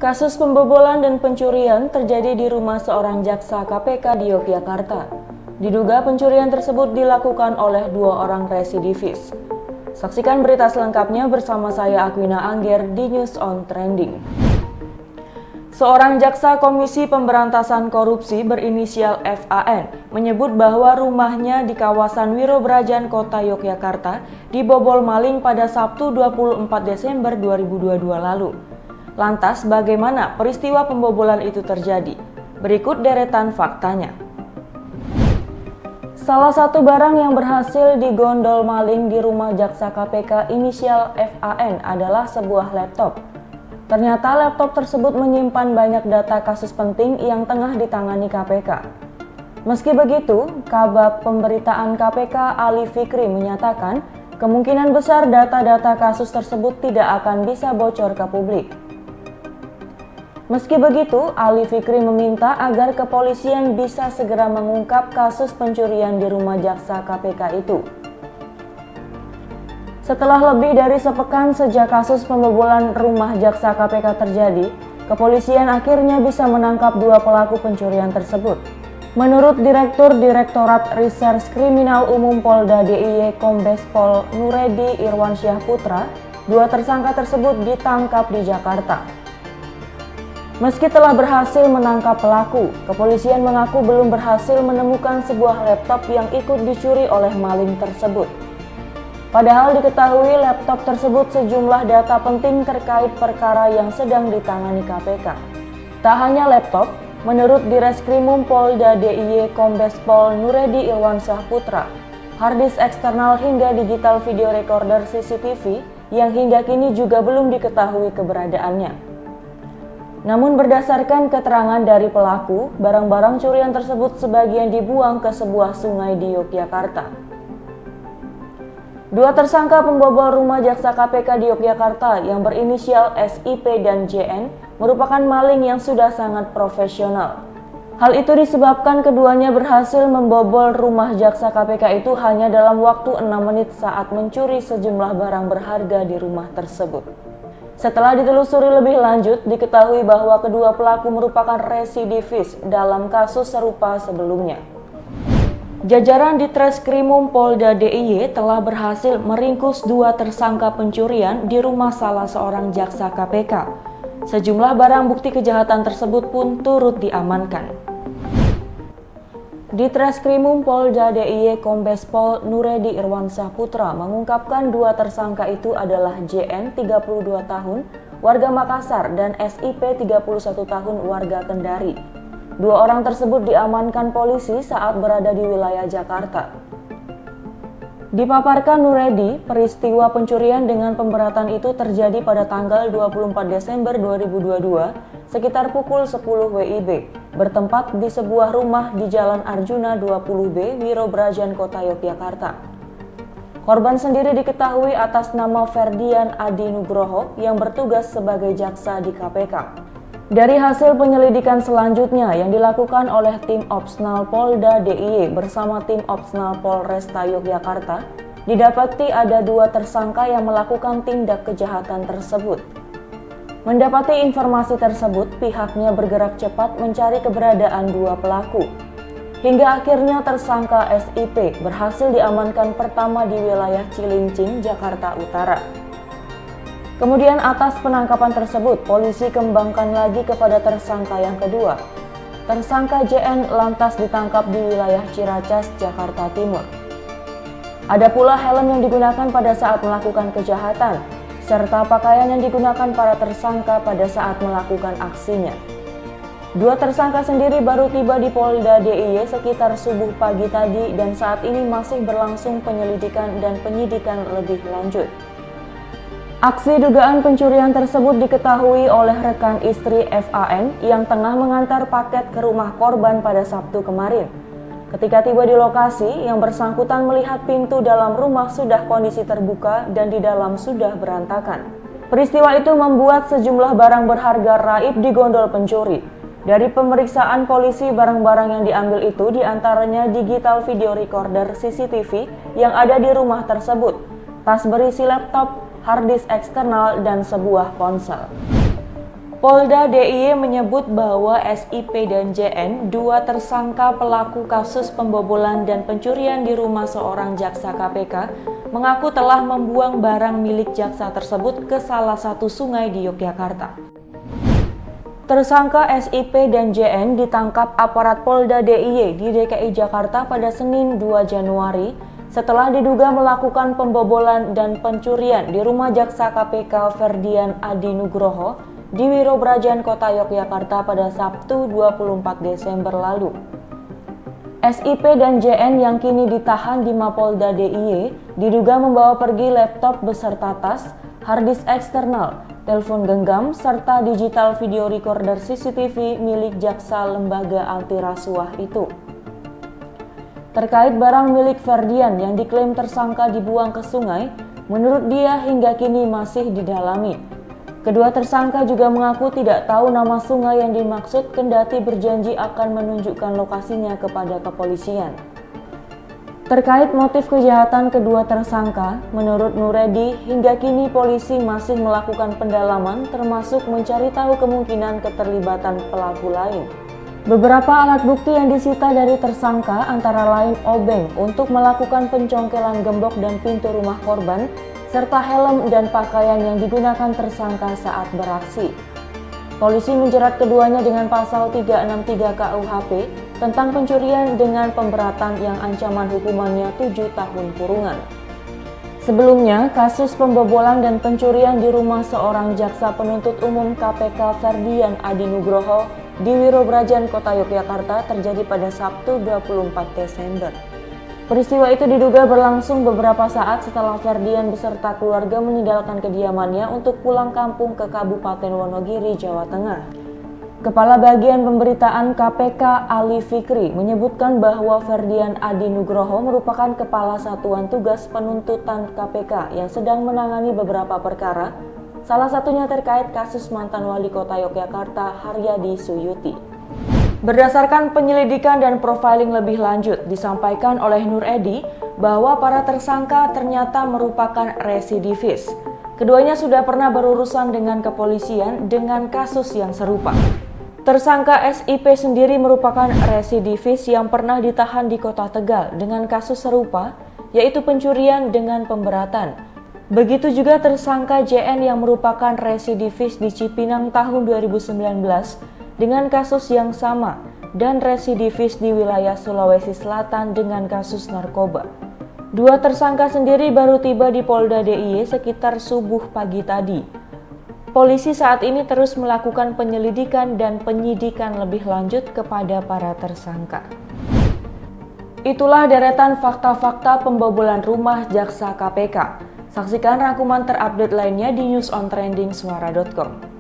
Kasus pembobolan dan pencurian terjadi di rumah seorang jaksa KPK di Yogyakarta. Diduga pencurian tersebut dilakukan oleh 2 orang residivis. Saksikan berita selengkapnya bersama saya Aquina Angger di News on Trending. Seorang jaksa Komisi Pemberantasan Korupsi berinisial FAN menyebut bahwa rumahnya di kawasan Wirobrajan, Kota Yogyakarta dibobol maling pada Sabtu 24 Desember 2022 lalu. Lantas bagaimana peristiwa pembobolan itu terjadi? Berikut deretan faktanya. Salah satu barang yang berhasil digondol maling di rumah jaksa KPK inisial FAN adalah sebuah laptop. Ternyata laptop tersebut menyimpan banyak data kasus penting yang tengah ditangani KPK. Meski begitu, Kabag Pemberitaan KPK Ali Fikri menyatakan kemungkinan besar data-data kasus tersebut tidak akan bisa bocor ke publik. Meski begitu, Ali Fikri meminta agar kepolisian bisa segera mengungkap kasus pencurian di rumah jaksa KPK itu. Setelah lebih dari sepekan sejak kasus pembobolan rumah jaksa KPK terjadi, kepolisian akhirnya bisa menangkap 2 pelaku pencurian tersebut. Menurut Direktur Direktorat Reserse Kriminal Umum Polda DIY Kombes Pol Nuredi Irwansyah Putra, 2 tersangka tersebut ditangkap di Jakarta. Meski telah berhasil menangkap pelaku, kepolisian mengaku belum berhasil menemukan sebuah laptop yang ikut dicuri oleh maling tersebut. Padahal diketahui laptop tersebut sejumlah data penting terkait perkara yang sedang ditangani KPK. Tak hanya laptop, menurut Direskrimum Polda DIY Kombes Pol Nuredi Irwansyah Putra, harddisk eksternal hingga digital video recorder CCTV yang hingga kini juga belum diketahui keberadaannya. Namun berdasarkan keterangan dari pelaku, barang-barang curian tersebut sebagian dibuang ke sebuah sungai di Yogyakarta. 2 tersangka pembobol rumah jaksa KPK di Yogyakarta yang berinisial SIP dan JN merupakan maling yang sudah sangat profesional. Hal itu disebabkan keduanya berhasil membobol rumah jaksa KPK itu hanya dalam waktu 6 menit saat mencuri sejumlah barang berharga di rumah tersebut. Setelah ditelusuri lebih lanjut, diketahui bahwa kedua pelaku merupakan residivis dalam kasus serupa sebelumnya. Jajaran Ditreskrimum Polda DIY telah berhasil meringkus 2 tersangka pencurian di rumah salah seorang jaksa KPK. Sejumlah barang bukti kejahatan tersebut pun turut diamankan. Ditreskrimum Polda DIY Kombes Pol Nuredi Irwansyah Putra mengungkapkan 2 tersangka itu adalah JN 32 tahun, warga Makassar, dan SIP 31 tahun, warga Kendari. 2 orang tersebut diamankan polisi saat berada di wilayah Jakarta. Dipaparkan Nuredi, peristiwa pencurian dengan pemberatan itu terjadi pada tanggal 24 Desember 2022 sekitar pukul 10 WIB, bertempat di sebuah rumah di Jalan Arjuna 20B, Wirobrajan, Kota Yogyakarta. Korban sendiri diketahui atas nama Ferdian Adi Nugroho yang bertugas sebagai jaksa di KPK. Dari hasil penyelidikan selanjutnya yang dilakukan oleh tim Opsnal Polda DIY bersama tim Opsnal Polresta Yogyakarta, didapati ada 2 tersangka yang melakukan tindak kejahatan tersebut. Mendapati informasi tersebut, pihaknya bergerak cepat mencari keberadaan 2 pelaku. Hingga akhirnya tersangka SIP berhasil diamankan pertama di wilayah Cilincing, Jakarta Utara. Kemudian atas penangkapan tersebut, polisi kembangkan lagi kepada tersangka yang kedua. Tersangka JN lantas ditangkap di wilayah Ciracas, Jakarta Timur. Ada pula helm yang digunakan pada saat melakukan kejahatan, serta pakaian yang digunakan para tersangka pada saat melakukan aksinya. 2 tersangka sendiri baru tiba di Polda DIY sekitar subuh pagi tadi dan saat ini masih berlangsung penyelidikan dan penyidikan lebih lanjut. Aksi dugaan pencurian tersebut diketahui oleh rekan istri FAN yang tengah mengantar paket ke rumah korban pada Sabtu kemarin. Ketika tiba di lokasi, yang bersangkutan melihat pintu dalam rumah sudah kondisi terbuka dan di dalam sudah berantakan. Peristiwa itu membuat sejumlah barang berharga raib digondol pencuri. Dari pemeriksaan polisi, barang-barang yang diambil itu diantaranya digital video recorder CCTV yang ada di rumah tersebut, tas berisi laptop, harddisk eksternal, dan sebuah ponsel. Polda DIY menyebut bahwa SIP dan JN, dua tersangka pelaku kasus pembobolan dan pencurian di rumah seorang jaksa KPK, mengaku telah membuang barang milik jaksa tersebut ke salah satu sungai di Yogyakarta. Tersangka SIP dan JN ditangkap aparat Polda DIY di DKI Jakarta pada Senin 2 Januari setelah diduga melakukan pembobolan dan pencurian di rumah jaksa KPK Ferdian Adi Nugroho di Wirobrajan, Kota Yogyakarta pada Sabtu 24 Desember lalu. SIP dan JN yang kini ditahan di Mapolda DIY diduga membawa pergi laptop beserta tas, harddisk eksternal, telepon genggam, serta digital video recorder CCTV milik jaksa lembaga anti rasuah itu. Terkait barang milik Ferdian yang diklaim tersangka dibuang ke sungai, menurut dia hingga kini masih didalami. Kedua tersangka juga mengaku tidak tahu nama sungai yang dimaksud kendati berjanji akan menunjukkan lokasinya kepada kepolisian. Terkait motif kejahatan kedua tersangka, menurut Nuredi, hingga kini polisi masih melakukan pendalaman termasuk mencari tahu kemungkinan keterlibatan pelaku lain. Beberapa alat bukti yang disita dari tersangka antara lain obeng untuk melakukan pencongkelan gembok dan pintu rumah korban, serta helm dan pakaian yang digunakan tersangka saat beraksi. Polisi menjerat keduanya dengan pasal 363 KUHP tentang pencurian dengan pemberatan yang ancaman hukumannya 7 tahun kurungan. Sebelumnya, kasus pembobolan dan pencurian di rumah seorang jaksa penuntut umum KPK Ferdian Adi Nugroho di Wirobrajan, Kota Yogyakarta terjadi pada Sabtu 24 Desember. Peristiwa itu diduga berlangsung beberapa saat setelah Ferdian beserta keluarga meninggalkan kediamannya untuk pulang kampung ke Kabupaten Wonogiri, Jawa Tengah. Kepala Bagian Pemberitaan KPK Ali Fikri menyebutkan bahwa Ferdian Adi Nugroho merupakan Kepala Satuan Tugas Penuntutan KPK yang sedang menangani beberapa perkara, salah satunya terkait kasus mantan Wali Kota Yogyakarta Haryadi Suyuti. Berdasarkan penyelidikan dan profiling lebih lanjut, disampaikan oleh Nuredi bahwa para tersangka ternyata merupakan residivis. Keduanya sudah pernah berurusan dengan kepolisian dengan kasus yang serupa. Tersangka SIP sendiri merupakan residivis yang pernah ditahan di Kota Tegal dengan kasus serupa, yaitu pencurian dengan pemberatan. Begitu juga tersangka JN yang merupakan residivis di Cipinang tahun 2019 dengan kasus yang sama dan residivis di wilayah Sulawesi Selatan dengan kasus narkoba. Dua tersangka sendiri baru tiba di Polda DIY sekitar subuh pagi tadi. Polisi saat ini terus melakukan penyelidikan dan penyidikan lebih lanjut kepada para tersangka. Itulah deretan fakta-fakta pembobolan rumah jaksa KPK. Saksikan rangkuman terupdate lainnya di newsontrendingsuara.com.